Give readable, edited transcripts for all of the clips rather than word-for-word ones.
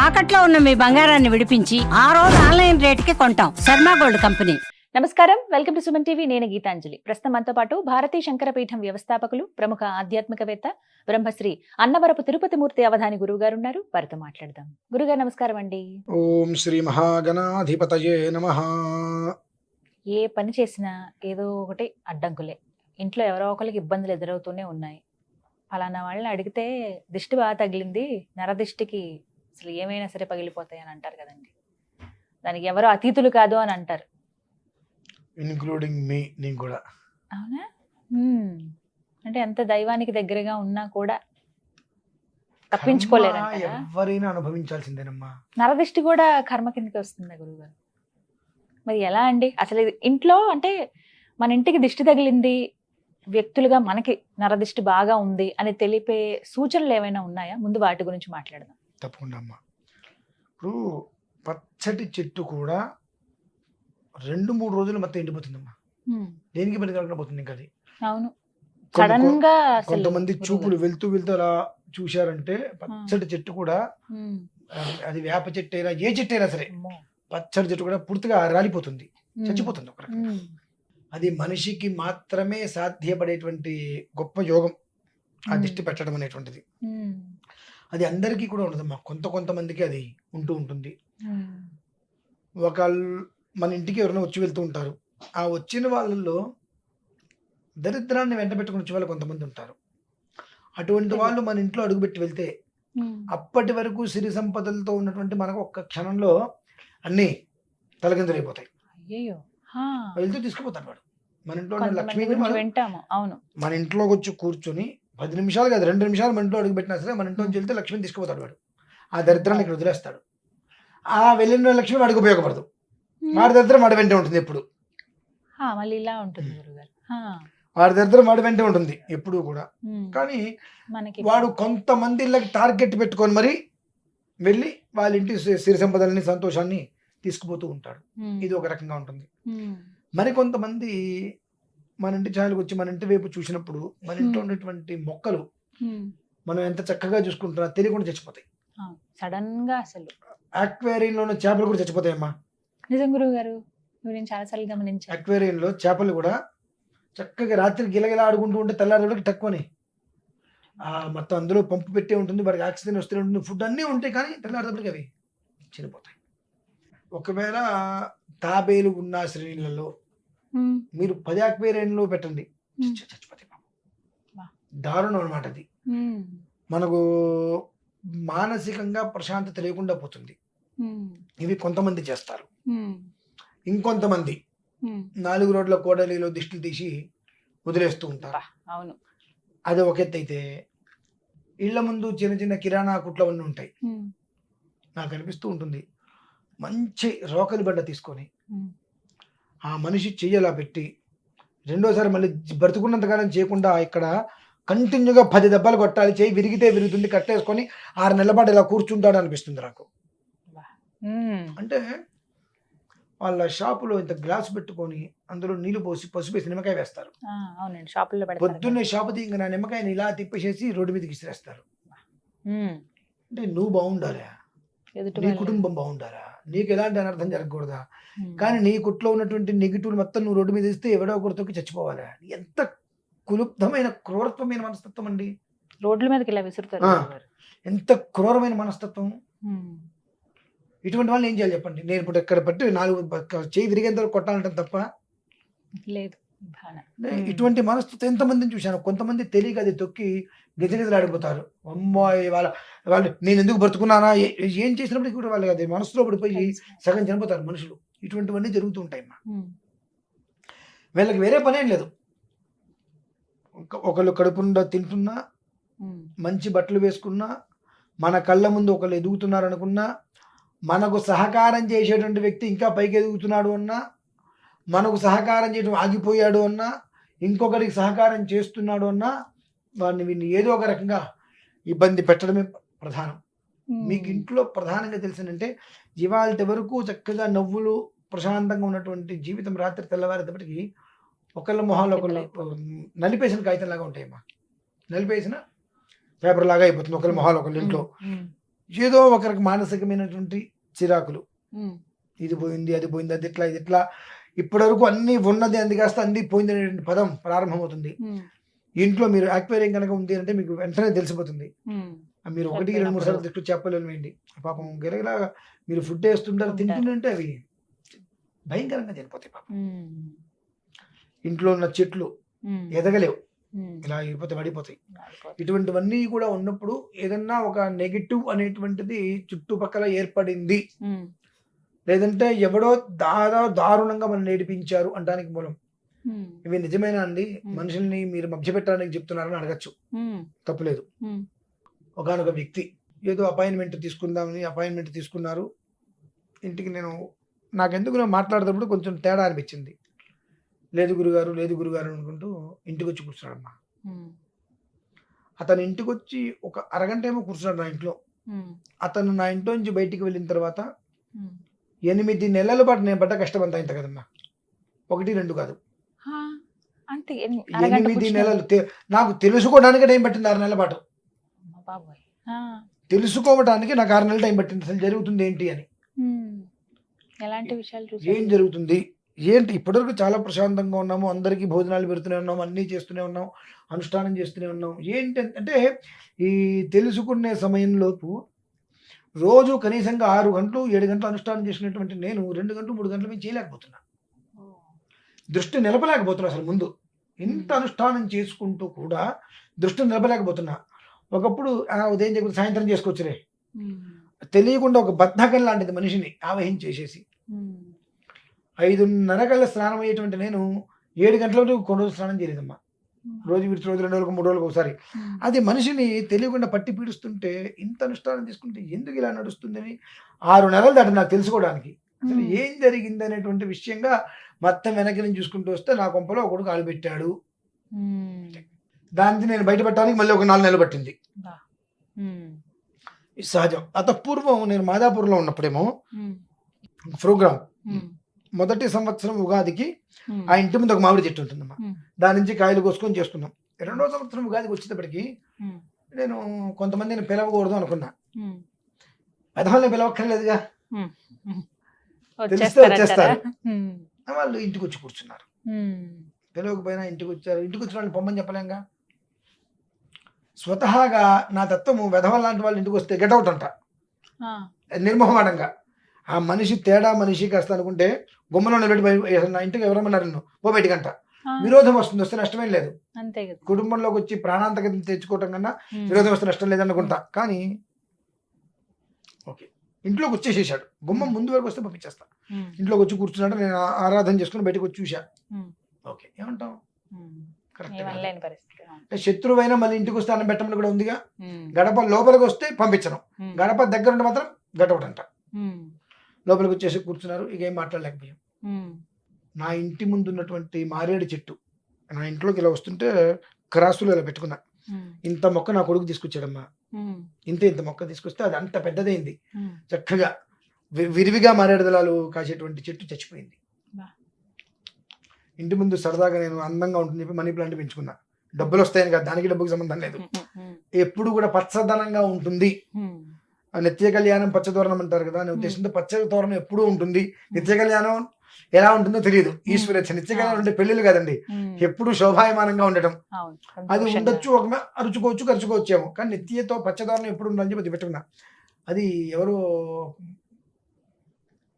తాకట్లో ఉన్న మీ బంగారాన్ని విడిపించి ఆ రోజు ఆన్లైన్ రేటుకి కొంటాం. Sharma gold company. నమస్కారం, వెల్కమ్ టు సుమన్ టీవీ. నేను గీతాంజలి. ప్రస్తుతం మనతో పాటు భారతీ శంకరపీఠం వ్యవస్థాపకులు, ప్రముఖ ఆధ్యాత్మికవేత్త, బ్రహ్మశ్రీ అన్నవరపు తిరుపతి మూర్తి అవధాని గురువు గారు ఉన్నారు. వారితో మాట్లాడదాం. గురుగారు నమస్కారం అండి. ఓం శ్రీ మహాగణాధిపతయే నమః. ఏ పని చేసినా ఏదో ఒకటి అడ్డంకులే. ఇంట్లో ఎవరో ఒకరికి ఇబ్బందులు ఎదురవుతూనే ఉన్నాయి. ఫలానా వాళ్ళని అడిగితే దిష్టి బాగా తగిలింది, నరదిష్టికి అసలు ఏమైనా సరే పగిలిపోతాయి అని అంటారు కదండి. దానికి ఎవరో అతీతులు కాదు అని అంటారు. ఇన్క్లూడింగ్ మీ, నేను కూడా. అవునా? అంటే ఎంత దైవానికి దగ్గరగా ఉన్నా కూడా తప్పించుకోలేరు. ఎవరైనా అనుభవించాల్సిందేనమ్మా. నరదిష్టి కూడా కర్మ కిందకి వస్తుందా గురువుగారు? మరి ఎలా అండి అసలు ఇది? ఇంట్లో అంటే మన ఇంటికి దిష్టి తగిలింది, వ్యక్తులుగా మనకి నరదిష్టి బాగా ఉంది అని తెలిపే సూచనలు ఏమైనా ఉన్నాయా? ముందు వాటి గురించి మాట్లాడదాం. తప్పకుండా అమ్మా. ఇప్పుడు పచ్చటి చెట్టు కూడా 2-3 రోజులు మొత్తం ఎండిపోతుందమ్మా. దేనికి పని కలగకుండా పోతుంది ఇంకా అది. అవును, సడన్ గా కొంతమంది చూపులు వెళ్తూ అలా చూశారంటే పచ్చటి చెట్టు కూడా, అది వేప చెట్టు అయినా ఏ చెట్టు అయినా సరే, పచ్చడి చెట్టు కూడా పూర్తిగా రాలిపోతుంది, చచ్చిపోతుంది ఒక రకంగా. అది మనిషికి మాత్రమే సాధ్యపడేటువంటి గొప్ప యోగం ఆ దిష్టి పెట్టడం అనేటువంటిది. అది అందరికీ కూడా ఉండదమ్మా, కొంతమందికి అది ఉంటుంది. మన ఇంటికి ఎవరైనా వచ్చి వెళ్తూ ఉంటారు. ఆ వచ్చిన వాళ్ళల్లో దరిద్రాన్ని వెంట పెట్టుకుని వచ్చే వాళ్ళు కొంతమంది ఉంటారు. అటువంటి వాళ్ళు మన ఇంట్లో అడుగుపెట్టి వెళ్తే అప్పటి వరకు సిరి సంపదలతో ఉన్నటువంటి మనకు ఒక్క క్షణంలో అన్నీ తలకిందులైపోతాయి. వెళ్తూ తీసుకుపోతాడు వాడు. మన ఇంట్లో ఉన్న లక్ష్మిని మన ఇంట్లోకి వచ్చి కూర్చొని 10 నిమిషాలు కాదు, 2 నిమిషాలు మన ఇంట్లో అడుగు పెట్టినా సరే మన ఇంట్లో నుంచి వెళ్తే లక్ష్మిని తీసుకుపోతాడు వాడు. ఆ దరిద్రాన్ని ఇక్కడ వదిలేస్తాడు. ఆ వెళ్ళిన లక్ష్మి వాడికి ఉపయోగపడదు. వాడి దరిద్రం వాడి వెంటే ఉంటుంది ఎప్పుడు. వాడి దరిద్రం వాడి వెంటే ఉంటుంది ఎప్పుడు కూడా. కానీ వాడు కొంతమంది టార్గెట్ పెట్టుకొని మరి వెళ్ళి వాళ్ళ ఇంటి సిరి సంపదలని, సంతోషాన్ని తీసుకుపోతూ ఉంటాడు. ఇది ఒక రకంగా ఉంటుంది. మరి కొంతమంది మన ఇంటి ఛాయలకు వచ్చి మన ఇంటి వైపు చూసినప్పుడు మన ఇంట్లో ఉన్నటువంటి మొక్కలు మనం ఎంత చక్కగా చూసుకుంటున్నా తెలియకుండా చచ్చిపోతాయి. సడన్ గా అసలు అక్వేరియంలో ఉన్న చేపలు కూడా చచ్చిపోతాయమ్మా. నిజం గురువు గారు, నేను చాలాసార్లు గమనించాను. అక్వేరియంలో చేపలు కూడా చక్కగా రాత్రి గిలగిలా ఆడుకుంటూ ఉంటే తెల్లారి తక్కువనే మొత్తం అందులో పంపు పెట్టే ఉంటుంది, వాడికి ఆక్సిజన్ వస్తూనే ఉంటుంది, ఫుడ్ అన్నీ ఉంటాయి. కానీ తెల్లారేటప్పటికి అవి చనిపోతాయి. ఒకవేళ తాబేలు ఉన్న శ్రేణులలో మీరు 10 అక్వేరియంలో పెట్టండి, చచ్చిపోతాయి. దారుణం అనమాట అది. మనకు మానసికంగా ప్రశాంతత లేకుండా పోతుంది. ఇవి కొంతమంది చేస్తారు. ఇంకొంతమంది 4 రోడ్ల కోడలిలో దిష్టిలు తీసి వదిలేస్తూ ఉంటారు. అవును, అది ఒక ఎత్తు అయితే, ఇళ్ల ముందు చిన్న కిరాణా కుట్లవన్నీ ఉంటాయి. నాకు అనిపిస్తూ ఉంటుంది, మంచి రోకలి బండ తీసుకొని ఆ మనిషి చెయ్యలా పెట్టి రెండోసారి మళ్ళీ బ్రతుకున్నంతకాలం చేయకుండా ఇక్కడ కంటిన్యూగా 10 దెబ్బలు కొట్టాలి, చేయి విరిగితే విరుగుతుంది, కట్టేసుకొని 6 నెలల పాటు ఇలా కూర్చుంటాడు అనిపిస్తుంది నాకు. అంటే వాళ్ళ షాపులో ఇంత గ్లాస్ పెట్టుకొని అందులో నీళ్లు పోసి పసుపేసి నిమ్మకాయ వేస్తారు. పొద్దున్నే షాపు దిగిన నా నిమ్మకాయని ఇలా తిప్పేసేసి రోడ్డు మీదకి ఇసిరేస్తారు. అంటే నువ్వు బాగుండాలా, నీ కుటుంబం బాగుండాలా, నీకు ఎలాంటి అనర్థం జరగకూడదా, కానీ నీ కుట్లో ఉన్నటువంటి నెగిటివ్ మొత్తం నువ్వు రోడ్డు మీద ఇస్తే ఎవడో ఒకరితోకి చచ్చిపోవాలా. ఎంత కులుప్తమైన క్రూరత్వమైన మనస్తత్వం అండి. రోడ్ల మీదకి ఇలా విసురుతారు. ఎంత క్రూరమైన మనస్తత్వం. ఇటువంటి వాళ్ళు ఏం చేయాలి చెప్పండి. నేను ఇప్పుడు ఎక్కడ పట్టి 4 చేయి విరిగేంత వరకు కొట్టాలంటే తప్ప లేదు. ఇటువంటి మనస్తత్వం ఎంతమందిని చూశాను. కొంతమంది తెలియక అది తొక్కి గజగజలాడిపోతారు. అమ్మాయి వాళ్ళు నేను ఎందుకు బ్రతుకున్నానా, ఏం చేసినప్పుడు కూడా వాళ్ళు అది మనసులో పడిపోయి సగం చనిపోతారు మనుషులు. ఇటువంటివన్నీ జరుగుతూ ఉంటాయి. వీళ్ళకి వేరే పని ఏం లేదు. ఒకళ్ళు కడుపుండా తింటున్నా, మంచి బట్టలు వేసుకున్నా, మన కళ్ళ ముందు ఒకళ్ళు ఎదుగుతున్నారు అనుకున్నా, మనకు సహకారం చేసేటువంటి వ్యక్తి ఇంకా పైకి ఎదుగుతున్నాడు అన్నా, మనకు సహకారం చేయడం ఆగిపోయాడు అన్నా, ఇంకొకరికి సహకారం చేస్తున్నాడు అన్నా, వీడిని ఏదో ఒక రకంగా ఇబ్బంది పెట్టడమే ప్రధానం. మీకు ఇంట్లో ప్రధానంగా తెలిసిందంటే ఇవాళ వరకు చక్కగా నవ్వులు ప్రశాంతంగా ఉన్నటువంటి జీవితం రాత్రి తెల్లవారేటప్పటికి ఒకళ్ళ మొహాలు ఒకళ్ళు నలిపేసిన కాగితం లాగా ఉంటాయమ్మా. నలిపేసిన పేపర్ లాగా అయిపోతుంది ఒకళ్ళ మొహాలు ఒకళ్ళు ఇంట్లో. ఏదో ఒకరికి మానసికమైనటువంటి చిరాకులు, ఉమ్, ఇది పోయింది అది పోయింది అది ఇట్లా ఇది ఇట్లా, ఇప్పటివరకు అన్నీ ఉన్నది అంది కాస్త అంది పోయింది అనేటువంటి పదం ప్రారంభమవుతుంది. ఉమ్, ఇంట్లో మీరు యాక్వేరియం కనుక ఉంది అంటే మీకు వెంటనే తెలిసిపోతుంది. ఉమ్, మీరు 1, 2, 3 సార్లు తిట్టు చెప్పలేను వేయండి. పాపం గిరగిలా మీరు ఫుడ్ వేస్తుంటారు, తింటుంటే అవి భయంకరంగా చనిపోతాయి పాపం. ఉమ్, ఇంట్లో ఉన్న చెట్లు ఉమ్, ఎదగలేవు, ఉమ్, ఇలా పడిపోతాయి. మారిపోతుంది. ఇటువంటివన్నీ కూడా ఉన్నప్పుడు ఏదన్నా ఒక నెగిటివ్ అనేటువంటిది చుట్టుపక్కల ఏర్పడింది, ఉమ్, లేదంటే ఎవడో దారుణంగా మనం నేర్పించారు అంటానికి మూలం. ఉమ్, ఇవి నిజమేనా అండి? మనుషుల్ని మీరు మభ్యపెట్టడానికి చెప్తున్నారని అడగచ్చు, ఉమ్, తప్పులేదు. ఉమ్, ఒకానొక వ్యక్తి ఏదో అపాయింట్మెంట్ తీసుకుందామని అపాయింట్మెంట్ తీసుకున్నారు ఇంటికి. నాకెందుకు మాట్లాడేటప్పుడు కొంచెం తేడా అనిపించింది. లేదు గురుగారు అనుకుంటూ ఇంటికి వచ్చి కూర్చున్నాడమ్మా. ఉమ్, అతను ఇంటికి వచ్చి ఒక అరగంట ఏమో కూర్చున్నాడు నా ఇంట్లో. ఉమ్, అతను నా ఇంట్లో నుంచి బయటికి వెళ్ళిన తర్వాత ఉమ్. 8 నెలల పాటు నేను పడ్డ కష్టం అంతా ఇంత కదమ్మా. 1, 2 కాదు, హా, అంతే అరగంట 8 కూర్చున్నాడు. నెలలు. నాకు తెలుసుకోవడానికి టైం పట్టింది 6 నెలల పాటు. అమ్మ బాబోయ్. ఆ, తెలుసుకోవడానికి నాకు 6 నెలలు టైం పట్టింది. అసలు జరుగుతుంది ఏంటి అని, ఉమ్. ఎలాంటి విషయాలు ఏం చూసారు? జరుగుతుంది ఏంటి. ఇప్పటివరకు చాలా ప్రశాంతంగా ఉన్నాము, అందరికీ భోజనాలు పెడుతూనే ఉన్నాం, అన్నీ చేస్తూనే ఉన్నాం, అనుష్ఠానం చేస్తూనే ఉన్నాం. ఏంటి అంటే ఈ తెలుసుకునే సమయంలోపు రోజు కనీసంగా 6 గంటలు 7 గంటలు అనుష్ఠానం చేసినటువంటి నేను 2 గంటలు 3 గంటల మీద చేయలేకపోతున్నా. దృష్టి నిలపలేకపోతున్నా. అసలు ముందు ఇంత అనుష్ఠానం చేసుకుంటూ కూడా దృష్టి నిలపలేకపోతున్నా. ఒకప్పుడు ఉదయం చేయకపోతే సాయంత్రం చేసుకోవచ్చులే, ఉమ్, తెలియకుండా ఒక బద్ధకం లాంటిది మనిషిని ఆవహించేసేసి ఉమ్, 5:30 కల్లా స్నానం అయ్యేటువంటి నేను 7 గంటల వరకు కొన్ని రోజులు స్నానం చేయలేదమ్మా. రోజు విడిచి రోజు 2 రోజులకు 3 రోజులకు ఒకసారి. ఉమ్, అది మనిషిని తెలియకుండా పట్టి పీడిస్తుంటే ఇంత అనుష్ఠానం తీసుకుంటే ఎందుకు ఇలా నడుస్తుందని 6 నెలలు దాటి నాకు తెలుసుకోవడానికి అసలు ఏం జరిగింది అనేటువంటి విషయంగా మొత్తం వెనక్కి నుంచి చూసుకుంటూ వస్తే నా కొంపలో ఒకడు కాలు పెట్టాడు. ఉమ్, దానికి నేను బయటపడటానికి మళ్ళీ ఒక 4 నెలలు పట్టింది. బా. ఉమ్, ఇది సహజం. పూర్వం నేను మాదాపూర్లో ఉన్నప్పుడేమో ఉమ్, ప్రోగ్రామ్ ఉమ్, మొదటి సంవత్సరం ఉగాదికి ఉమ్, ఆ ఇంటి ముందు ఒక మామిడి చెట్టు ఉంటుందమ్మా. ఉమ్, దాని నుంచి కాయలు కోసుకొని చేసుకున్నాం. 2వ సంవత్సరం ఉగాదికి వచ్చేటప్పటికి ఉమ్, నేను కొంతమందిని పిలవకూడదు అనుకున్నా. ఉమ్, పెదవాళ్ళని పిలవక్కర్లేదుగా, ఉమ్, ఉమ్. తెలిస్తే వచ్చేస్తారంటారా? వచ్చేస్తారు. ఉమ్, వాళ్ళు ఇంటికి వచ్చి కూర్చున్నారు. ఉమ్, పిలవకపోయినా ఇంటికి వచ్చారు. ఇంటికి వచ్చిన వాళ్ళని పొమ్మని చెప్పలేంగా. స్వతహాగా నా తత్వము వెధవ లాంటి వాళ్ళు ఇంటికి వస్తే గెటౌట్ అంట, ఆ, నిర్మోహమాటంగా. ఆ మనిషి తేడా మనిషి కాస్త అనుకుంటే గుమ్మలో నిలబెట్టి నా ఇంటికి ఎవరమ్మన్నారు నిన్ను పో బయటికంట. ఆ, విరోధం వస్తుంది, వస్తే నష్టమేం లేదు. అంతే కదా. కుటుంబంలోకి వచ్చి ప్రాణాంతకం తెచ్చుకోవటం కన్నా ఉమ్, విరోధం వస్తే నష్టం లేదనుకుంటా. కానీ ఓకే, ఇంట్లోకి వచ్చేసేసాడు. గుమ్మం ముందు వరకు వస్తే పంపించేస్తా. ఉమ్, ఇంట్లోకి వచ్చి కూర్చున్నాడు. నేను ఆరాధన చేసుకుని బయటకు వచ్చి చూసా. ఉమ్, ఓకే, ఏమంటాం, ఉమ్. కరెక్ట్. ఏమనలేని పరిస్థితి. శత్రువైనా మళ్ళీ ఇంటికి వస్తే అన్నం పెట్టమని కూడా ఉందిగా. ఉమ్, గడప లోపలికి వస్తే పంపించను, ఉమ్, గడప దగ్గర ఉంటే మాత్రం గటౌట్ అంట. ఉమ్, లోపలికి వచ్చేసి కూర్చున్నారు. ఇక ఏం మాట్లాడలేకపోయాం. ఉమ్, నా ఇంటి ముందు ఉన్నటువంటి మారేడు చెట్టు నా ఇంట్లోకి ఇలా వస్తుంటే క్రాసులు ఇలా పెట్టుకున్నా. ఉమ్, ఇంత మొక్క నా కొడుకు తీసుకొచ్చాడమ్మా. ఉమ్, ఇంత మొక్క తీసుకొస్తే అది అంత పెద్దదైంది. ఉమ్. చక్కగా విరివిగా మారేడు దళాలు కాసేటువంటి చెట్టు చచ్చిపోయింది. బా. ఇంటి ముందు సరదాగా నేను అందంగా ఉంటుంది చెప్పి మనీ ప్లాంట్ పెంచుకున్నా. డబ్బులు వస్తాయని కాదు, దానికి డబ్బుకి సంబంధం లేదు. ఎప్పుడు కూడా పచ్చదనంగా ఉంటుంది. నిత్య కళ్యాణం పచ్చతోరణం అంటారు కదా అనే ఉద్దేశంతో పచ్చ తోరణం ఎప్పుడూ ఉంటుంది. నిత్య కళ్యాణం ఎలా ఉంటుందో తెలియదు. ఈశ్వరేచ్ఛ. నిత్య కళ్యాణం అంటే పెళ్లిళ్ళు కదండి, ఎప్పుడు శోభాయమానంగా ఉండటం. అది ఉండొచ్చు, ఒక అరుచుకోవచ్చు ఖర్చుకోవచ్చేమో, కానీ నిత్యతో పచ్చదోరణం ఎప్పుడు ఉండాలని చెప్పి పెట్టుకున్నా. అది ఎవరు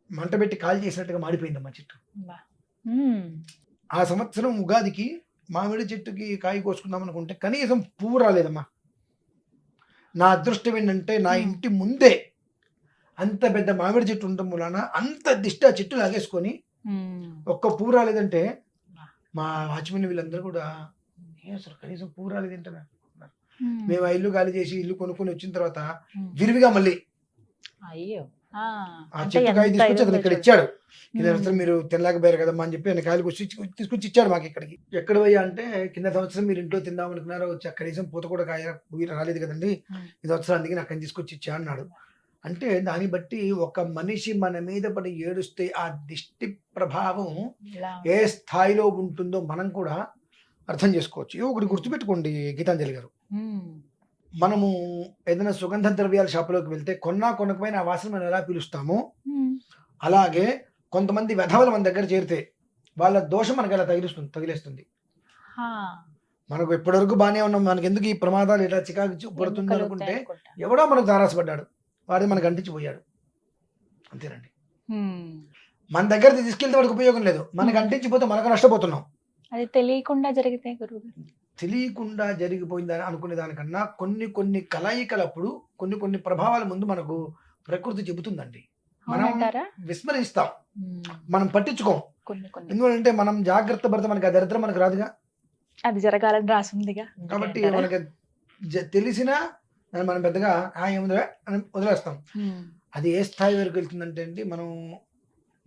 మంట పెట్టి కాల్ చేసినట్టుగా మాడిపోయిందమ్మా చెట్టు. ఆ సంవత్సరం ఉగాదికి మామిడి చెట్టుకి కాయ కోసుకుందాం అనుకుంటే కనీసం పువ్వు రాలేదమ్మా. నా అదృష్టం ఏంటంటే నా ఇంటి ముందే అంత పెద్ద మామిడి చెట్టు ఉండటం వలన అంత దిష్టి ఆ చెట్టు లాగేసుకొని ఒక్క పువ్వు రాలేదంటే మా వాచ్మెన్ వీళ్ళందరూ కూడా అసలు కనీసం పువ్వు రాలేదంటే. మేము ఆ ఇల్లు ఖాళీ చేసి ఇల్లు కొనుక్కొని వచ్చిన తర్వాత విరివిగా మళ్ళీ ఆ చెట్టు కాయ తీసుకొచ్చి అతను ఇక్కడ ఇచ్చాడు. కింద సంవత్సరం మీరు తినలేకపోయారు కదమ్మా అని చెప్పి ఆయన కాయలు తీసుకొచ్చి ఇచ్చాడు మాకు ఇక్కడికి. ఎక్కడ పోయా అంటే కింద సంవత్సరం మీరు ఇంట్లో తిందాం అనుకున్నారో వచ్చి కనీసం పూత కూడా కాయ రాలేదు కదండి, ఈ సంవత్సరం అందుకే నాకు అని తీసుకొచ్చి ఇచ్చా అన్నాడు. అంటే దాన్ని బట్టి ఒక మనిషి మన మీద పడి ఏడుస్తే ఆ దిష్టి ప్రభావం ఏ స్థాయిలో ఉంటుందో మనం కూడా అర్థం చేసుకోవచ్చు. ఒకటి గుర్తుపెట్టుకోండి గీతాంజలి గారు, మనము ఏదైనా సుగంధ ద్రవ్యాల షాపులోకి వెళ్తే కొనకపోయినా ఆ వాసన మనం ఎలా పీలుస్తామో అలాగే కొంతమంది వెధవలు మన దగ్గర చేరితే వాళ్ళ దోషం మనకి ఎలా తగిలేస్తుంది. మనకు ఎప్పటివరకు బాగానే ఉన్నాం, మనకి ఎందుకు ఈ ప్రమాదాలు ఇలా చికాకు పడుతుంది అనుకుంటే ఎవడో మనకు తారాసపడ్డాడు, వాడు మనకు అంటించిపోయాడు. అంతేనండి. మన దగ్గర తీసుకెళ్తే వాడికి ఉపయోగం లేదు, మనకు అంటించిపోతే మనకు నష్టపోతున్నాం. అది తెలియకుండా జరిగితే గురువు తెలియకుండా జరిగిపోయిందని అనుకునే దానికన్నా కొన్ని కలయికలప్పుడు కొన్ని ప్రభావాల ముందు మనకు ప్రకృతి చెబుతుందండి. మనం విస్మరిస్తాం, మనం పట్టించుకోం. ఎందుకంటే మనం జాగ్రత్త పడితే మనకి ఆ దరిద్రం మనకు రాదుగా, అది జరగాలని రాసిందిగా. కాబట్టి మనకి తెలిసినా మనం పెద్దగా ఏముందిరా అని వదిలేస్తాం. అది ఏ స్థాయి వరకు వెళ్తుందంటే అండి, మనం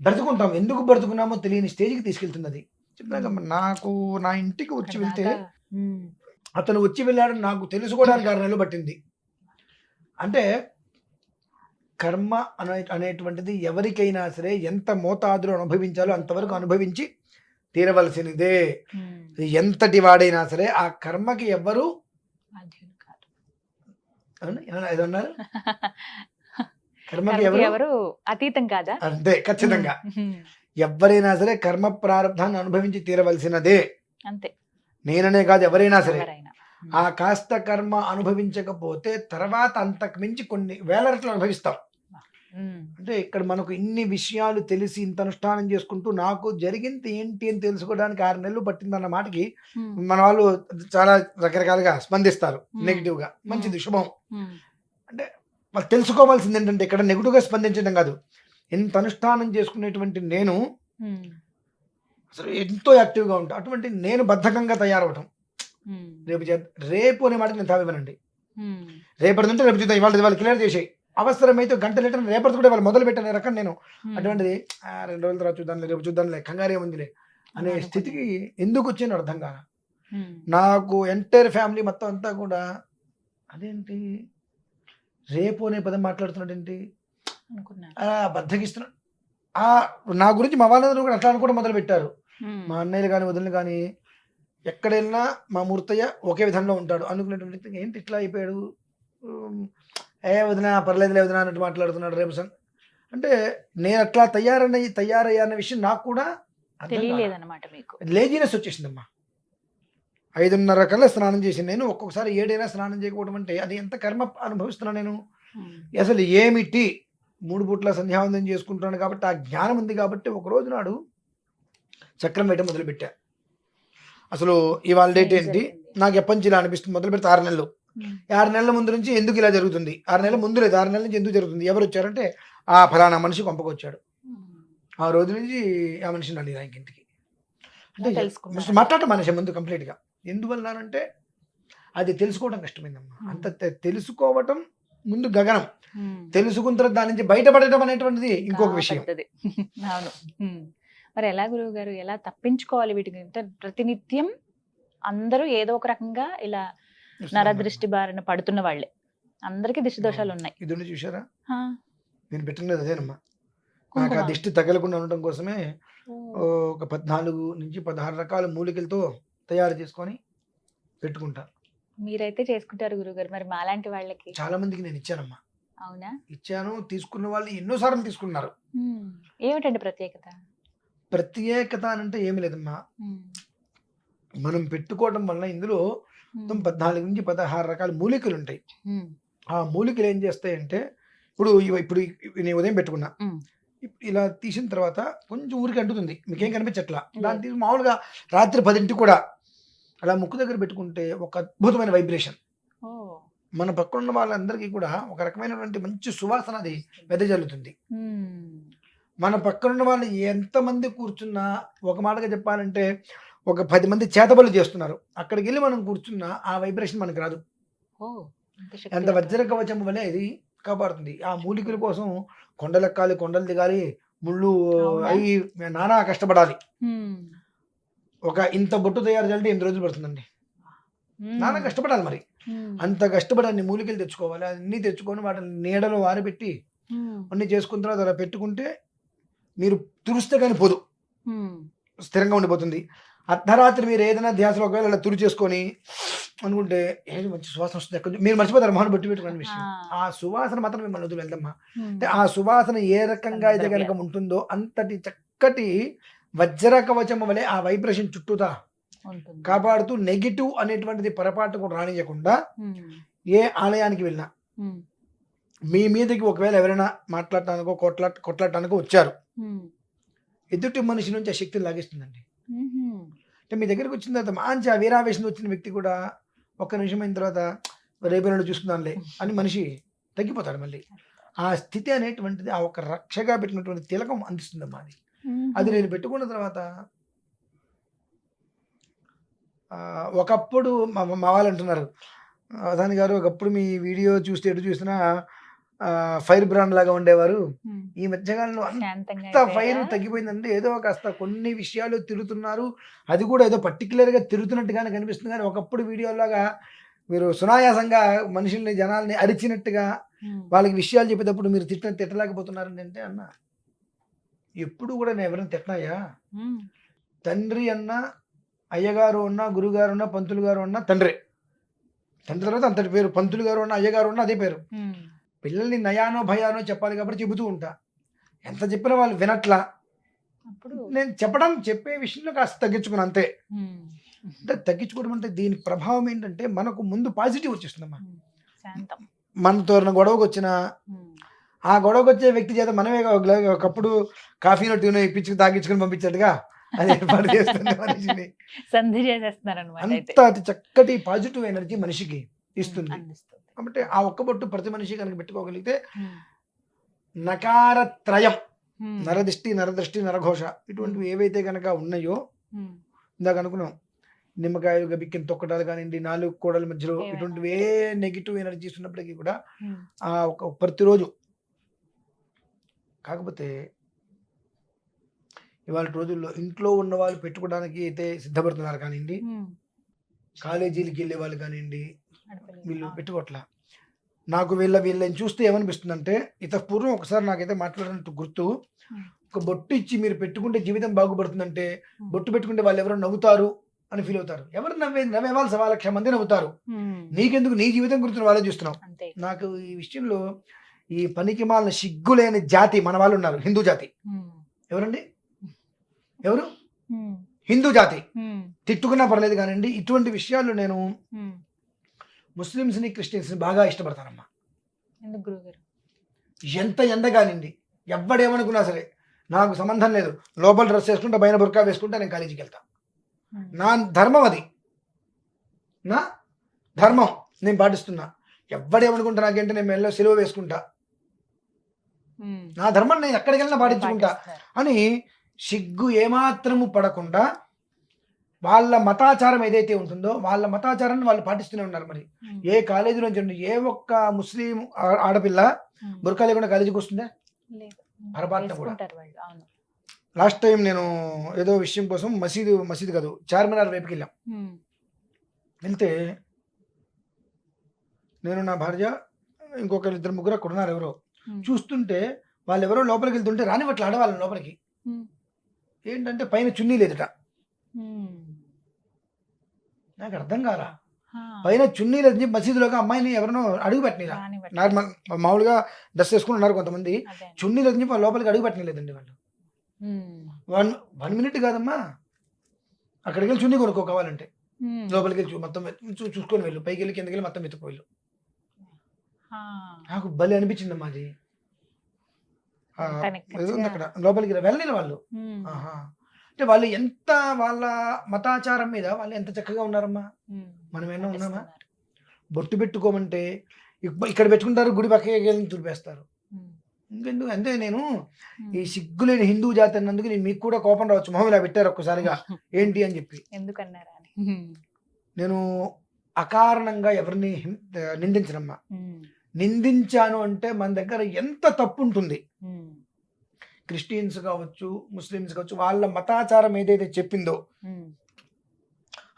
బ్రతుకుంటాం, ఎందుకు బ్రతుకున్నామో తెలియని స్టేజ్కి తీసుకెళ్తుంది. అది చెప్పినాక నాకు నా ఇంటికి వచ్చి వెళ్తే అతను వచ్చి వెళ్ళాడు నాకు తెలుసుకోవడానికి 6 నెలలు పట్టింది. అంటే కర్మ అనేటువంటిది ఎవరికైనా సరే ఎంత మోతాదులో అనుభవించాలో అంతవరకు అనుభవించి తీరవలసినదే. ఎంతటి వాడైనా సరే ఆ కర్మకి ఎవ్వరు ఏదన్నారు, కర్మకి ఎవరు అతీతం కాదా? అంతే, ఖచ్చితంగా. ఎవరైనా సరే కర్మ ప్రారంధాన్ని అనుభవించి తీరవలసినదే. అంతే, నేననే కాదు, ఎవరైనా సరే. ఆ కాస్త కర్మ అనుభవించకపోతే తర్వాత అంతకు మించి కొన్ని వేల రెట్లు అనుభవిస్తాం. అంటే ఇక్కడ మనకు ఇన్ని విషయాలు తెలిసి ఇంత అనుష్ఠానం చేసుకుంటూ నాకు జరిగింది ఏంటి అని తెలుసుకోవడానికి 6 నెలలు పట్టిందన్న మాటకి మన వాళ్ళు చాలా రకరకాలుగా స్పందిస్తారు. నెగిటివ్ గా, మంచిది, శుభం. అంటే వాళ్ళు తెలుసుకోవాల్సింది ఏంటంటే ఇక్కడ నెగిటివ్ గా స్పందించడం కాదు, ఇంత అనుష్ఠానం చేసుకునేటువంటి నేను అసలు ఎంతో యాక్టివ్గా ఉంటా, అటువంటి నేను బద్ధకంగా తయారవటం. రేపు అనే మాట నేను తావివ్వనండి. రేపటిదంటే రేపు చూద్దాం, ఇవాళ క్లియర్ చేసేయి, అవసరమైతే గంట లీటర్ రేపటి కూడా వాళ్ళు మొదలు పెట్టిన రకం నేను. అటువంటిది 2 రోజుల తర్వాత చూద్దాంలే, రేపు చూద్దాంలే, కంగారే ఉందిలే అనే స్థితికి ఎందుకు వచ్చానో అర్థం కాదు నాకు. ఎంటైర్ ఫ్యామిలీ మొత్తం అంతా కూడా అదేంటి రేపు అనే పదం మాట్లాడుతున్నాడు ఏంటి బద్దకిస్తున్నాడు. నా గురించి మా వాళ్ళందరూ కూడా అట్లా అనుకోవడం మొదలు పెట్టారు. మా అన్నయ్యలు కానీ వదిలిని కానీ ఎక్కడ వెళ్ళినా మా మూర్తయ్య ఒకే విధంగా ఉంటాడు అనుకునేటువంటి, ఏంటి ఇట్లా అయిపోయాడు, వదినా పర్లేదులే వదినా అన్నట్టు మాట్లాడుతున్నాడు రేపు అంటే నేను అట్లా తయారయ్యాన్న విషయం నాకు కూడా తెలియలేదన్నమాట. మీకు లేజినెస్ వచ్చేసిందమ్మా. 5:30 కల్లా స్నానం చేసి నేను ఒక్కొక్కసారి 7 అయినా స్నానం చేయకపోవడం అంటే అది ఎంత కర్మ అనుభవిస్తున్నా నేను. అసలు ఏమిటి 3 పూట్ల సంధ్యావందనం చేసుకుంటున్నాను కాబట్టి ఆ జ్ఞానం ఉంది కాబట్టి ఒక రోజు నాడు చక్రం వేయటం మొదలుపెట్టా. అసలు ఇవాళ డేట్ ఏంటి, నాకు ఎప్పటి నుంచి ఇలా అనిపిస్తుంది, మొదలు పెడితే 6 నెలలు. 6 నెలల ముందు నుంచి ఎందుకు ఇలా జరుగుతుంది, 6 నెలల ముందు లేదు, 6 నెలల నుంచి ఎందుకు జరుగుతుంది, ఎవరు వచ్చారంటే ఆ ఫలానా మనిషి కొంపకొచ్చాడు, ఆ రోజు నుంచి ఆ మనిషిని అడిగిరా ఇంటికి అంటే మాట్లాడటం మనిషి ముందు కంప్లీట్గా. ఎందువల్లంటే అది తెలుసుకోవడం కష్టమైందమ్మా. అంత తెలుసుకోవటం ముందు గగనం, తెలుసుకున్న తర్వాత దాని నుంచి బయటపడటం అనేటువంటిది ఇంకొక విషయం. అవును. మరి ఎలా గురువు గారు, ఎలా తప్పించుకోవాలి వీటికి? ప్రతినిత్యం అందరూ ఏదో ఒక రకంగా ఇలా నరదృష్టి బారిన పడుతున్న వాళ్ళే, అందరికి దిష్టి దోషాలు ఉన్నాయి. ఇది చూసారా, నేను పెట్టినది అదేనమ్మా. నాకు ఆ దిష్టి తగలకుండా ఉండటం కోసమే ఒక 14 నుంచి 16 రకాల మూలికలతో తయారు చేసుకొని పెట్టుకుంటా. మీరైతే చేసుకుంటారు గురుగారు, మరి మాలాంటి వాళ్ళకి చాలా మందికి నేను ఇచ్చానమ్మా. అవునా? ఇచ్చాను, తీసుకున్న వాళ్ళు ఎన్నోసార్లు తీసుకున్నారు. ఏమిటండి ప్రత్యేకత? ప్రత్యేకత అంటే ఏమి లేదమ్మా, మనం పెట్టుకోవడం వల్ల ఇందులో 14 నుంచి 16 రకాల మూలికలు ఉంటాయి. ఆ మూలికలు ఏం చేస్తాయంటే, ఇప్పుడు నేను ఉదయం పెట్టుకున్నా, ఇలా తీసిన తర్వాత కొంచెం ఊరికి అంటుతుంది, మీకేం కనిపించట్లా. దాన్ని మామూలుగా రాత్రి 10ంటికి కూడా అలా ముక్కు దగ్గర పెట్టుకుంటే ఒక అద్భుతమైన వైబ్రేషన్ మన పక్కన ఉన్న వాళ్ళందరికీ కూడా ఒక రకమైనటువంటి మంచి సువాసన అది వెదజల్లుతుంది. మన పక్కనున్న వాళ్ళు ఎంతమంది కూర్చున్నా, ఒక మాటగా చెప్పాలంటే ఒక 10 మంది చేతబడులు చేస్తున్నారు, అక్కడికి వెళ్ళి మనం కూర్చున్నా ఆ వైబ్రేషన్ మనకు రాదు. ఎంత వజ్ర కవచం వలె ఇది కాపాడుతుంది. ఆ మూలికల కోసం కొండలెక్కాలి, కొండలు దిగాలి, ముళ్ళు అవి నానా కష్టపడాలి. ఒక ఇంత బొట్టు తయారు చేయాలంటే 8 రోజులు పడుతుందండి, నానా కష్టపడాలి. మరి అంత కష్టపడి అన్ని మూలికలు తెచ్చుకోవాలి, అన్ని తెచ్చుకొని వాటిని నీడలో ఆరబెట్టి అన్ని చేసుకున్న తర్వాత అలా పెట్టుకుంటే మీరు తుడిస్తే కానీ పోదు, స్థిరంగా ఉండిపోతుంది. అర్ధరాత్రి మీరు ఏదైనా ధ్యాసలో ఒకవేళ అలా తుడి చేసుకొని అనుకుంటే ఏది మంచి సువాసన వస్తుంది ఎక్కడ మీరు మర్చిపోతారు మొహన్ బొట్టు పెట్టుకునే విషయం. ఆ సువాసన మాత్రం మిమ్మల్ని వదిలి వెళ్దమ్మా. అంటే ఆ సువాసన ఏ రకంగా అయితే కనుక ఉంటుందో అంతటి చక్కటి వజ్ర కవచం వలె ఆ వైబ్రేషన్ చుట్టూతా కాపాడుతూ నెగిటివ్ అనేటువంటిది పొరపాటుకు రానియకుండా ఏ ఆలయానికి వెళ్ళినా మీ మీదకి ఒకవేళ ఎవరైనా మాట్లాడటానికో కొట్లాడటానికో వచ్చారు, ఎదుటి మనిషి నుంచి ఆ శక్తిని లాగేస్తుందండి. అంటే మీ దగ్గరికి వచ్చిన తర్వాత మంచి ఆ వీరావేశం వచ్చిన వ్యక్తి కూడా ఒక్క నిమిషం అయిన తర్వాత రేపటి చూసుకుందాంలే అని మనిషి తగ్గిపోతాడు. మళ్ళీ ఆ స్థితి అనేటువంటిది ఆ ఒక రక్షగా పెట్టినటువంటి తిలకం అందిస్తుందమ్మా. అది నేను పెట్టుకున్న తర్వాత ఒకప్పుడు మా వాళ్ళు అంటున్నారు, అవధాని గారు ఒకప్పుడు మీ వీడియో చూస్తే ఎటు చూసినా ఫైర్ బ్రాండ్ లాగా ఉండేవారు, ఈ మధ్యకాలంలో అంత ఫైర్ తగ్గిపోయిందంటే ఏదో కాస్త కొన్ని విషయాలు తిరుగుతున్నారు, అది కూడా ఏదో పర్టికులర్గా తిరుగుతున్నట్టుగానే కనిపిస్తుంది. కానీ ఒకప్పుడు వీడియోలాగా మీరు సునాయాసంగా మనుషుల్ని జనాల్ని అరిచినట్టుగా వాళ్ళకి విషయాలు చెప్పేటప్పుడు మీరు తిట్టలేకపోతున్నారండి అంటే అన్న, ఎప్పుడు కూడా నేను ఎవరైనా తిట్టినాయా? తండ్రి అన్న, అయ్యగారు ఉన్నా, గురుగారు ఉన్నా, పంతులు గారు ఉన్నా తండ్రి తర్వాత అంతటి పేరు, పంతులు గారు ఉన్నా, అయ్యగారు ఉన్నా అదే పేరు. పిల్లల్ని నయానో భయానో చెప్పాలి కాబట్టి చెబుతూ ఉంటా. ఎంత చెప్పినా వాళ్ళు వినట్లా. నేను చెప్పే విషయంలో కాస్త తగ్గించుకున్నా అంతే. అంటే తగ్గించుకోవడం అంటే దీని ప్రభావం ఏంటంటే మనకు ముందు పాజిటివ్ వచ్చేస్తుందమ్మా. మనతో గొడవకు వచ్చిన ఆ గొడవకు వచ్చే వ్యక్తి చేత మనమే ఒకప్పుడు కాఫీనో టీనో ఇప్పించుకుని తాగించుకుని పంపించేట్టుగా అది ఏర్పాటు చేస్తుంది మనిషిని. అంత అతి చక్కటి పాజిటివ్ ఎనర్జీ మనిషికి ఇస్తుంది. కాబట్టి ఆ ఒక్క బొట్టు ప్రతి మనిషి కనుక పెట్టుకోగలిగితే నకారత్రయం, నరదిష్టి, నరదృష్టి, నరఘోష ఇటువంటివి ఏవైతే కనుక ఉన్నాయో, ఇందాక అనుకున్నాం నిమ్మకాయలు గబిక్కిన తొక్కటాలు కానివ్వండి, నాలుగు కోడల మధ్యలో ఇటువంటివి ఏ నెగిటివ్ ఎనర్జీస్ ఉన్నప్పటికీ కూడా ఆ ఒక ప్రతిరోజు, కాకపోతే ఇవాళ రోజుల్లో ఇంట్లో ఉన్న వాళ్ళు పెట్టుకోవడానికి అయితే సిద్ధపడుతున్నారు కానివ్వండి, కాలేజీలకి వెళ్ళే వాళ్ళు కానివ్వండి, వీళ్ళు పెట్టుకోవట్లా. నాకు వీళ్ళని చూస్తే ఏమనిపిస్తుందంటే, పూర్వం ఒకసారి నాకైతే మాట్లాడినట్టు గుర్తు, ఒక బొట్టు ఇచ్చి మీరు పెట్టుకుంటే జీవితం బాగుపడుతుందంటే బొట్టు పెట్టుకుంటే వాళ్ళు ఎవరో నవ్వుతారు అని ఫీల్ అవుతారు. ఎవరు నవ్వేవాళ్ళు 1,00,000 మంది నవ్వుతారు, నీకెందుకు నీ జీవితం గురించి వాళ్ళే చూస్తున్నావు. నాకు ఈ విషయంలో ఈ పనికి మాలిన సిగ్గులేని జాతి మన వాళ్ళు ఉన్నారు, హిందూ జాతి. ఎవరండి? ఎవరు? హిందూ జాతి. తిట్టుకున్నా పర్లేదు కానివ్వండి, ఇటువంటి విషయాల్లో నేను ముస్లిమ్స్ని, క్రిస్టియన్స్ని బాగా ఇష్టపడతానమ్మా. ఎంత ఎండ కానివ్వండి, ఎవడేమనుకున్నా సరే నాకు సంబంధం లేదు, లోపల డ్రెస్ వేసుకుంటా, పైన బుర్కా వేసుకుంటా నేను కాలేజీకి వెళ్తా. నా ధర్మం అది, నా ధర్మం నేను పాటిస్తున్నా. ఎవడేమనుకుంటా నాకేంటే నేను మెల్లో సెలవు వేసుకుంటా, నా ధర్మం నేను ఎక్కడికి వెళ్ళినా పాటించుకుంటా అని సిగ్గు ఏమాత్రము పడకుండా వాళ్ళ మతాచారం ఏదైతే ఉంటుందో వాళ్ళ మతాచారాన్ని వాళ్ళు పాటిస్తూనే ఉన్నారు. మరి ఏ కాలేజీలో నుంచి ఏ ఒక్క ముస్లిం ఆడపిల్ల బుర్కా లేకుండా కాలేజీకి వస్తుందా? పొరపాటున కూడా. లాస్ట్ టైం నేను ఏదో విషయం కోసం మసీదు కాదు, చార్మినార్ వైపుకి వెళ్ళాం. వెళ్తే నేను, నా భార్య, ఇంకొక 2-3 అక్కడ ఉన్నారు. ఎవరో చూస్తుంటే వాళ్ళు ఎవరో లోపలికి వెళ్తుంటే రానివ్వట్ల ఆడవాళ్ళని లోపలికి. ఏంటంటే పైన చున్నీ లేదట. నాకు అర్థం కాలా, పైన చున్నీ లేదు మసీదులోకి అమ్మాయిని ఎవరినో అడుగు పెట్టినరా. నార్మల్ మామూలుగా డ్రెస్ వేసుకుని ఉన్నారు కొంతమంది, చున్నీ లేదు లోపలికి అడుగు పెట్టలేదండి వాళ్ళు. 1 మినిట్ కాదమ్మా, అక్కడికి వెళ్ళి చున్నీ కొనుక్కో కావాలంటే, లోపలికి వెళ్ళి మొత్తం చూసుకొని వెళ్ళు, పైకి వెళ్ళి కిందకి వెళ్ళి మొత్తం ఎత్తుకు వెళ్ళు. నాకు భలే అనిపించిందమ్మా అది. అక్కడ లోపలికి వెళ్ళలేని వాళ్ళు. అంటే వాళ్ళు ఎంత వాళ్ళ మతాచారం మీద వాళ్ళు ఎంత చక్కగా ఉన్నారమ్మా. మనం ఏమన్నా ఉన్నామా? బొట్టు పెట్టుకోమంటే ఇక్కడ పెట్టుకుంటారు, గుడి పక్కకి వెళ్ళి తుడిపేస్తారు. ఇంకెందుకు అంటే నేను ఈ సిగ్గులేని హిందూ జాతి అన్నందుకు నేను మీకు కూడా కోపం రావచ్చు, మొహం ఇలా పెట్టారు ఒక్కసారిగా ఏంటి అని చెప్పి. ఎందుకన్నారా? నేను అకారణంగా ఎవరిని నిందించనమ్మా. నిందించాను అంటే మన దగ్గర ఎంత తప్పు ఉంటుంది. క్రిస్టియన్స్ కావచ్చు, ముస్లిమ్స్ కావచ్చు, వాళ్ళ మతాచారం ఏదైతే చెప్పిందో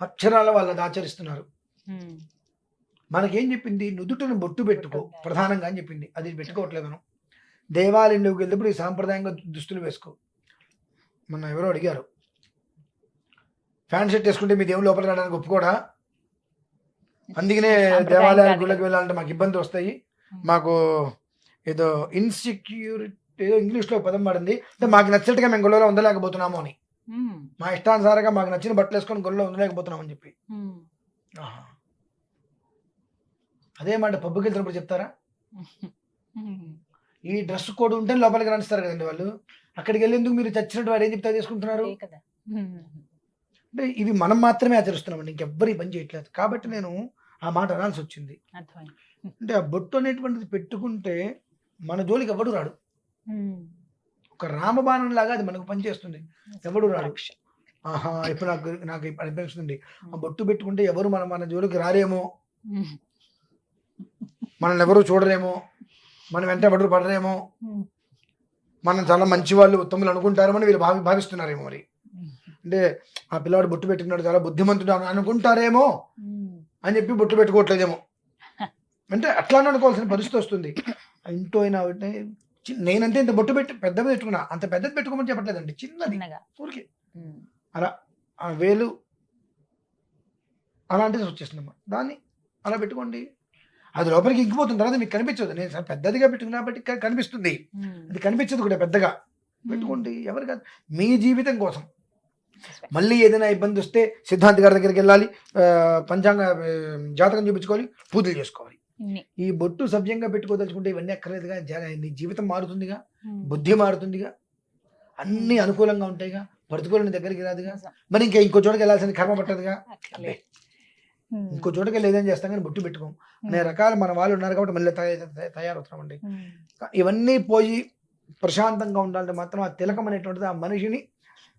అక్షరాల వాళ్ళది ఆచరిస్తున్నారు. మనకేం చెప్పింది? నుదుటను బొట్టు పెట్టుకో ప్రధానంగా అని చెప్పింది. అది పెట్టుకోవట్లేదు మనం. దేవాలయంలోకి వెళ్ళినప్పుడు ఈ సాంప్రదాయంగా దుస్తులు వేసుకో. మొన్న ఎవరో అడిగారు, ప్యాంట్ షర్ట్ వేసుకుంటే మీ దేవుడు లోపలికి రావడానికి ఒప్పుకోడా? అందుకనే సాంప్రదాయం దేవాలయాల కాదు గుళ్ళకి కదా. వెళ్ళాలంటే మాకు ఇబ్బంది వస్తాయి. మాకు ఏదో ఇన్సెక్యూరిటీ, ఏదో ఇంగ్లీష్లో పదం పడింది అంటే మాకు నచ్చినట్టుగా మేము గుళ్ళలో ఉండలేకపోతున్నాము అని. ఉమ్, మా ఇష్టానుసారంగా మాకు నచ్చిన బట్టలు వేసుకొని గుళ్ళలో ఉండలేకపోతున్నామని చెప్పి. ఉమ్, ఆహా. అదే మాట పబ్బుకి వెళ్తున్నప్పుడు చెప్తారా? ఉమ్. ఈ డ్రెస్ కోడ్ ఉంటే లోపలికి రాణిస్తారు కదండి వాళ్ళు. అక్కడికి వెళ్ళేందుకు మీరు చచ్చినట్టు వాడు ఏం చెప్తా చేసుకుంటున్నారు అదే కదా. ఉమ్, అంటే ఇవి మనం మాత్రమే ఆచరిస్తున్నామండి, ఇంకెవ్వరు ఈ పని చేయట్లేదు. కాబట్టి నేను ఆ మాట అనాల్సి వచ్చింది. అర్థమైంది. అంటే ఆ బొట్టు అనేటువంటిది పెట్టుకుంటే మన జోలికి ఎవడు రాడు. ఉమ్, ఒక రామబాణం లాగా అది మనకు పనిచేస్తుంది, ఎవడు రాడు. రక్ష. ఆహా, ఇప్పుడు నాకు నాకు ఇప్పుడు అనిపిస్తుంది ఆ బొట్టు పెట్టుకుంటే ఎవరు మన జోలికి రారేమో, ఉమ్, మనల్ని ఎవరు చూడరేమో, మనం వెంట ఎవరు పడరేమో, ఉమ్, మనం చాలా మంచి వాళ్ళు ఉత్తములు అనుకుంటారేమో వీళ్ళు భావిస్తున్నారేమో. మరి ఉమ్, అంటే ఆ పిల్లవాడు బొట్టు పెట్టుకున్నాడు చాలా బుద్ధిమంతుడు అనుకుంటారేమో ఉమ్. అని చెప్పి బొట్టు పెట్టుకోవట్లేదేమో. అంటే అట్లానే అనుకోవాల్సిన పరిస్థితి వస్తుంది. ఇంట్లో అయినా ఒకటే నేనంటే ఇంత బొట్టు పెద్దది పెట్టుకున్నా, అంత పెద్దది పెట్టుకోమని చెప్పట్లేదండి, చిన్నది చిన్నగా. ఊరికి ఉమ్, అలా ఆ వేలు అలాంటిది వచ్చేస్తుందమ్మా. దాన్ని అలా పెట్టుకోండి, అది లోపలికి ఇంకిపోతుంది, తర్వాత మీకు కనిపించదు. నేను చాలా పెద్దదిగా పెట్టుకున్నా కాబట్టి కనిపిస్తుంది, ఉమ్. అది కనిపించదు కూడా పెద్దగా. పెట్టుకోండి, ఎవరు కాదు, మీ జీవితం కోసం. That's మళ్ళీ ఏదైనా ఇబ్బంది వస్తే సిద్ధాంత్ గారి దగ్గరికి వెళ్ళాలి, పంచాంగ జాతకం చూపించుకోవాలి, పూజలు చేసుకోవాలి. ఇన్ని. ఈ బొట్టు సభ్యంగా పెట్టుకోదలుచుకుంటే ఇవన్నీ అక్కర్లేదుగా. నీ జీవితం మారుతుందిగా, ఉమ్. బుద్ధి మారుతుందిగా, అన్ని అనుకూలంగా ఉంటాయిగా, ప్రతికూలని దగ్గరికి రాదుగా. నిజం. మరి ఇంకా ఇంకో చోటకి వెళ్ళాల్సిన కర్మ పట్టదుగా. అక్కర్లేదు. ఉమ్, ఇంకో చోటకి వెళ్ళి ఏదైనా చేస్తాం కానీ బొట్టు పెట్టుకోం అనే రకాలు మన వాళ్ళు ఉన్నారు కాబట్టి మళ్ళీ తయారవుతామండి. ఉమ్, ఇవన్నీ పోయి ప్రశాంతంగా ఉండాలంటే మాత్రం ఆ తిలకం అనేటువంటిది ఆ మనిషిని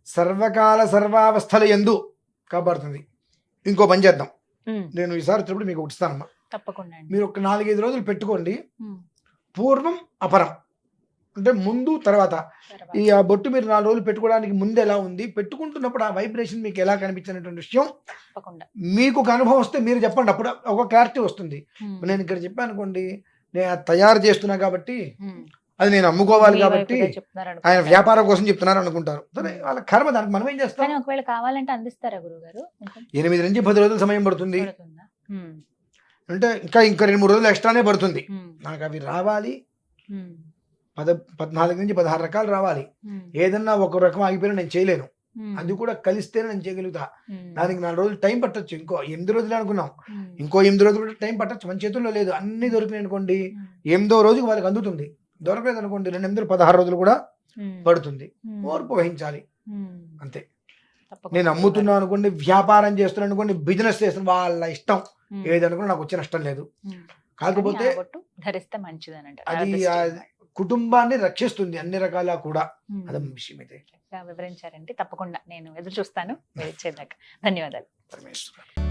సర్వకాల సర్వావస్థల యందు కాపాడుతుంది. ఇంకో పని చేద్దాం, ఉమ్. నేను ఈసారి వచ్చినప్పుడు మీకు ఒకటి ఇస్తానమ్మా. తప్పకుండా అండి. మీరు ఒక 4-5 రోజులు పెట్టుకోండి. ఉమ్, పూర్వం అపరం అంటే ముందు తర్వాత. తర్వాత. ఈ ఆ బొట్టు మీరు 4 రోజులు పెట్టుకోవడానికి ముందు ఎలా ఉంది, పెట్టుకుంటున్నప్పుడు ఆ వైబ్రేషన్ మీకు ఎలా కనిపించినటువంటి విషయం తప్పకుండా. మీకు ఒక అనుభవం వస్తే మీరు చెప్పండి, అప్పుడు ఒక క్లారిటీ వస్తుంది. ఉమ్, నేను ఇక్కడ చెప్పాను అనుకోండి, నేను అది తయారు చేస్తున్నా కాబట్టి ఉమ్. అది నేను అమ్ముకోవాలి మీ కాబట్టి వైపుగా చెప్తున్నారు ఆయన అనుకుంటా. వ్యాపారం కోసం చెప్తున్నారు అనుకుంటారు. సరే, వాళ్ళ కర్మ, దానికి మనం ఏం చేస్తాం. కానీ ఒకవేళ కావాలంటే అందిస్తారా గురుగారు? 8 నుంచి 10 రోజుల సమయం పడుతుంది, పడుతుందా? ఉమ్, అంటే ఇంకా 2-3 రోజులు ఎక్స్ట్రానే పడుతుంది. ఉమ్, నాకు అవి రావాలి, ఉమ్, 14 నుంచి 16 రకాలు రావాలి. ఉమ్, ఏదన్నా ఒక రకం ఆగిపోయినా నేను చేయలేను, ఉమ్, అది కూడా కలిస్తేనే నేను చేయగలుగుతా. ఉమ్, దానికి 4 రోజులు టైం పట్టొచ్చు, ఇంకో 8 రోజులు అనుకున్నాం, ఉమ్, ఇంకో 8 రోజులు కూడా టైం పట్టొచ్చు. మన చేతుల్లో లేదు, అన్ని దొరికినాయి అనుకోండి, ఉమ్, 8వ రోజుకి వాళ్ళకి అందుతుంది. దొరకలేదు అనుకోండి, 2 16 రోజులు కూడా ఉమ్, పడుతుంది. ఉమ్, ఓర్పు వహించాలి, ఉమ్. అంతే. తప్పకుండా నేను అమ్ముతున్నా అనుకోండి, వ్యాపారం చేస్తున్నా అనుకోండి, బిజినెస్ చేస్తున్నా, వాళ్ళ ఇష్టం ఉమ్, ఏదనుకున్నా నాకు వచ్చే నష్టం లేదు. ఉమ్. కాకపోతే కానీ ఆ బొట్టు ధరిస్తే మంచిదని అంటారు. అది ఆ కుటుంబాన్ని రక్షిస్తుంది అన్ని రకాల కూడా, అదే విషయం అయితే. వివరించారంటే తప్పకుండా నేను ఎదురు చూస్తాను. మీరు ఇచ్చేదాకా ధన్యవాదాలు. పరమేశ్వర.